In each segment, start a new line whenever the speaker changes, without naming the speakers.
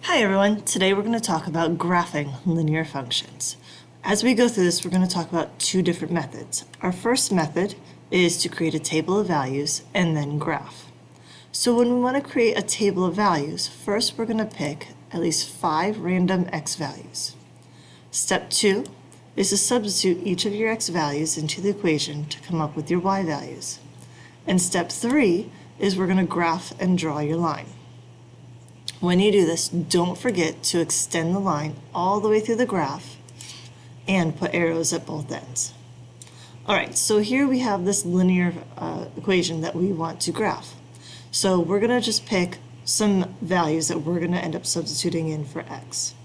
Hi everyone, today we're going to talk about graphing linear functions. As we go through this, we're going to talk about two different methods. Our first method is to create a table of values and then graph. So when we want to create a table of values, first we're going to pick at least 5 random x values. Step 2 is to substitute each of your x values into the equation to come up with your y values. And step 3 is we're going to graph and draw your line. When you do this, don't forget to extend the line all the way through the graph and put arrows at both ends. Alright, so here we have this linear equation that we want to graph. So we're going to just pick some values that we're going to end up substituting in for x.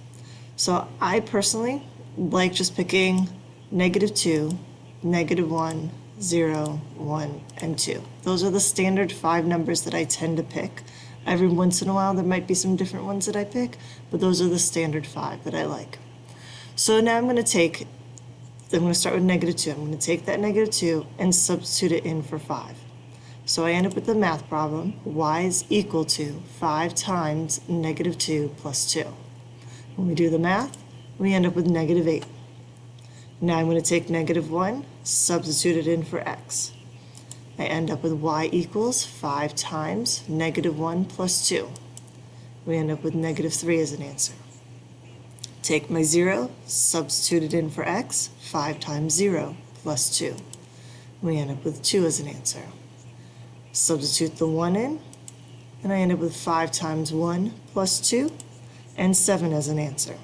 So I personally like just picking -2, -1, 0, 1, and 2. Those are the standard 5 numbers that I tend to pick. Every once in a while there might be some different ones that I pick, but those are the standard 5 that I like. So now I'm going to start with -2. I'm going to take that -2 and substitute it in for 5. So I end up with the math problem, y is equal to 5 times -2 plus 2. When we do the math, we end up with -8. Now I'm going to take -1, substitute it in for x. I end up with y equals 5 times -1 plus 2. We end up with -3 as an answer. Take my 0, substitute it in for x, 5 times 0 plus 2. We end up with 2 as an answer. Substitute the 1 in, and I end up with 5 times 1 plus 2, and 7 as an answer.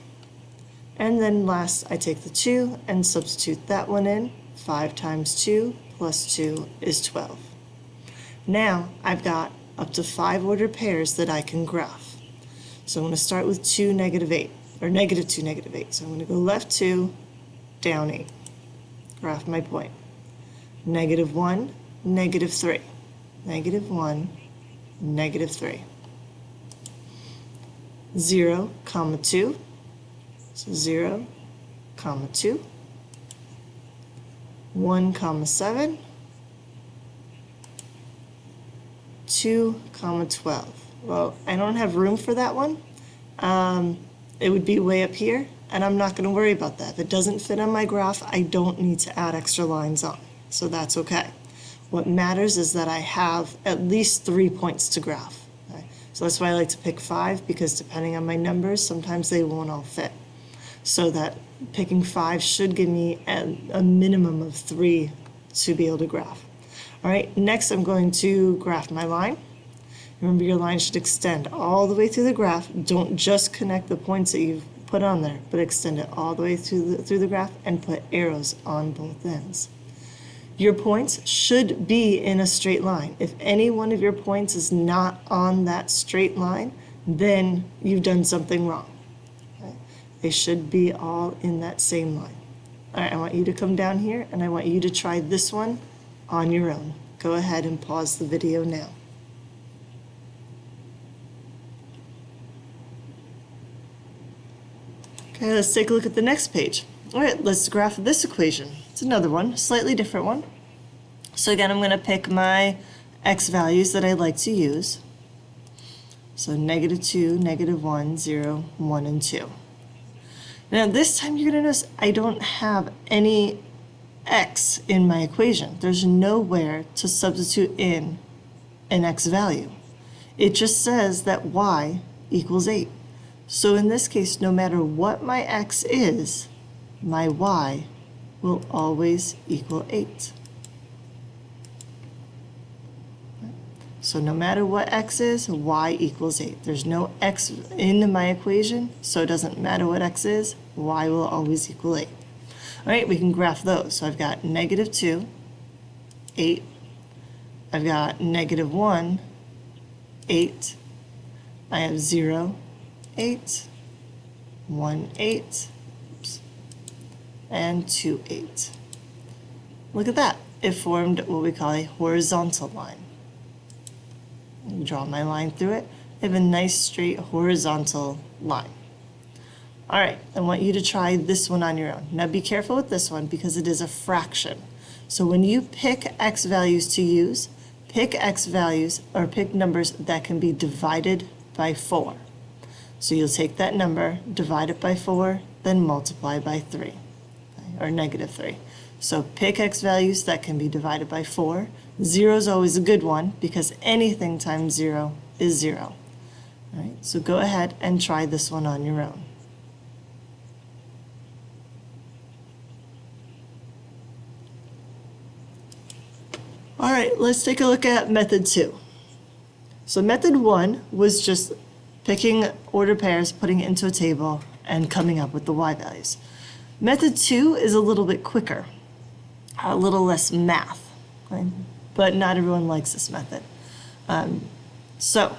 And then last, I take the 2 and substitute that one in. 5 times 2 plus 2 is 12. Now I've got up to 5 ordered pairs that I can graph. So I'm going to start with 2, -8, or -2, -8. So I'm going to go left 2, down 8. Graph my point. -1, -3. -1, -3. 0, 2. So 0, 2. 1, 7, 2, 12. Well, I don't have room for that one. It would be way up here, and I'm not going to worry about that. If it doesn't fit on my graph, I don't need to add extra lines on, so that's okay. What matters is that I have at least 3 points to graph. Okay? So that's why I like to pick 5, because depending on my numbers, sometimes they won't all fit. So that picking 5 should give me a minimum of 3 to be able to graph. All right, next I'm going to graph my line. Remember, your line should extend all the way through the graph. Don't just connect the points that you've put on there, but extend it all the way through the graph and put arrows on both ends. Your points should be in a straight line. If any one of your points is not on that straight line, then you've done something wrong. They should be all in that same line. All right, I want you to come down here, and I want you to try this one on your own. Go ahead and pause the video now. Okay, let's take a look at the next page. All right, let's graph this equation. It's another one, slightly different one. So again, I'm going to pick my x values that I like to use. So -2, -1, 0, 1, and 2. Now this time you're going to notice I don't have any x in my equation. There's nowhere to substitute in an x value. It just says that y equals 8. So in this case, no matter what my x is, my y will always equal 8. So no matter what x is, y equals 8. There's no x in my equation, so it doesn't matter what x is, y will always equal 8. All right, we can graph those. So I've got -2, 8. I've got -1, 8. I have 0, 8, 1, 8, oops, and 2, 8. Look at that. It formed what we call a horizontal line. Draw my line through it. I have a nice straight horizontal line. All right, I want you to try this one on your own. Now be careful with this one because it is a fraction. So when you pick x values to use, pick x values or pick numbers that can be divided by 4. So you'll take that number, divide it by 4, then multiply by 3, or negative 3. So pick x values that can be divided by 4. 0 is always a good one because anything times 0 is 0. All right, so go ahead and try this one on your own. All right, let's take a look at method 2. So method 1 was just picking ordered pairs, putting it into a table, and coming up with the y values. Method 2 is a little bit quicker, a little less math, right? But not everyone likes this method. So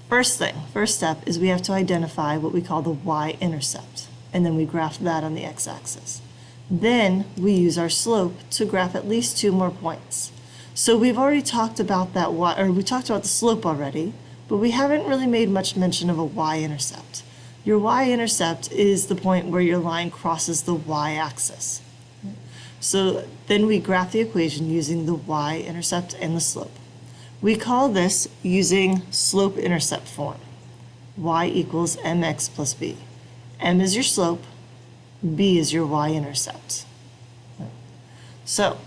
first step is we have to identify what we call the y-intercept, and then we graph that on the x-axis. Then we use our slope to graph at least 2 more points. So we've already talked about that we talked about the slope already, but we haven't really made much mention of a y-intercept. Your y-intercept is the point where your line crosses the y-axis. So then we graph the equation using the y-intercept and the slope. We call this using slope-intercept form. Y equals mx plus b. M is your slope, b is your y-intercept. So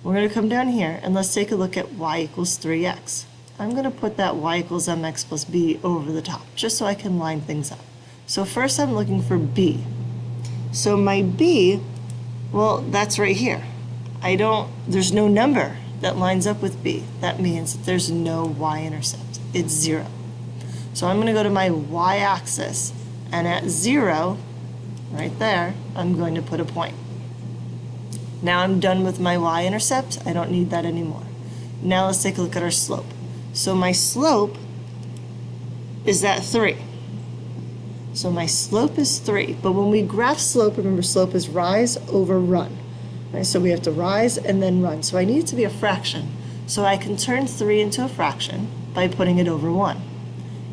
we're going to come down here and let's take a look at y equals 3x. I'm going to put that y equals mx plus b over the top just so I can line things up. So first I'm looking for b. So my b, well, that's right here. There's no number that lines up with b. That means there's no y-intercept. It's 0. So I'm going to go to my y-axis, and at 0, right there, I'm going to put a point. Now I'm done with my y-intercept. I don't need that anymore. Now let's take a look at our slope. So my slope is at 3. So my slope is 3. But when we graph slope, remember slope is rise over run. Right? So we have to rise and then run. So I need it to be a fraction. So I can turn 3 into a fraction by putting it over 1.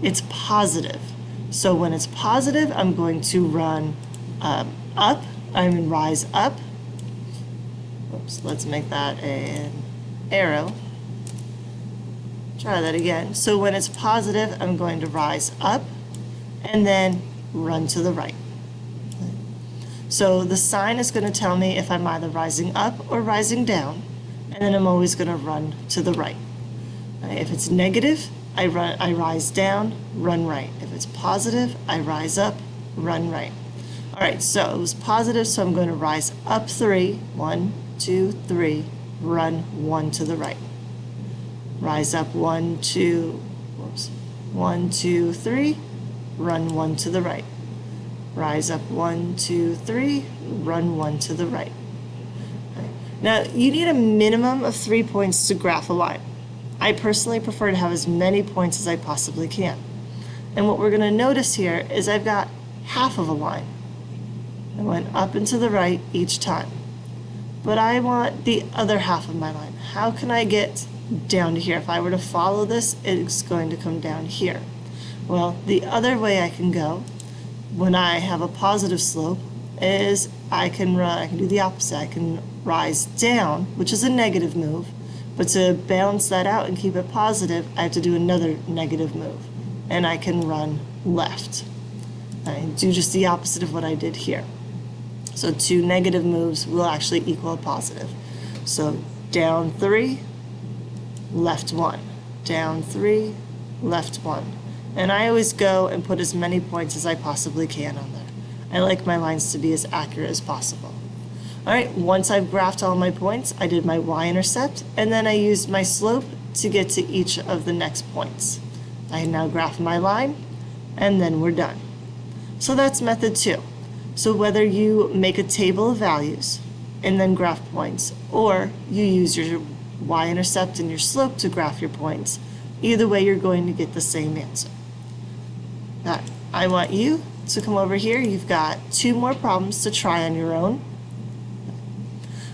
It's positive. So when it's positive, I'm going to run up. I'm going to rise up. Oops, let's make that an arrow. Try that again. So when it's positive, I'm going to rise up and then run to the right. So the sign is going to tell me if I'm either rising up or rising down, and then I'm always going to run to the right. If it's negative, I rise down, run right. If it's positive, I rise up, run right. All right, so it was positive, so I'm going to rise up 3, 1, 2, 3, run 1 to the right. Rise up 1, 2, 3, run 1 to the right. Rise up 1, 2, 3, run 1 to the right. Okay. Now, you need a minimum of 3 points to graph a line. I personally prefer to have as many points as I possibly can. And what we're going to notice here is I've got half of a line. I went up and to the right each time. But I want the other half of my line. How can I get down to here? If I were to follow this, it's going to come down here. Well, the other way I can go when I have a positive slope is I can do the opposite. I can rise down, which is a negative move, but to balance that out and keep it positive, I have to do another negative move, and I can run left. I do just the opposite of what I did here. So 2 negative moves will actually equal a positive. So down 3, left 1, down 3, left 1. And I always go and put as many points as I possibly can on there. I like my lines to be as accurate as possible. All right, once I've graphed all my points, I did my y-intercept, and then I used my slope to get to each of the next points. I now graph my line, and then we're done. So that's method 2. So whether you make a table of values and then graph points, or you use your y-intercept and your slope to graph your points, either way you're going to get the same answer. Now, I want you to come over here. You've got 2 more problems to try on your own.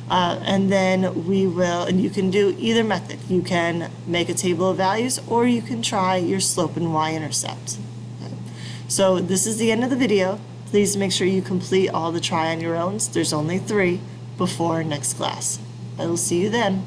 And then and you can do either method. You can make a table of values, or you can try your slope and y-intercept. Okay. So this is the end of the video. Please make sure you complete all the try on your owns. There's only 3 before next class. I will see you then.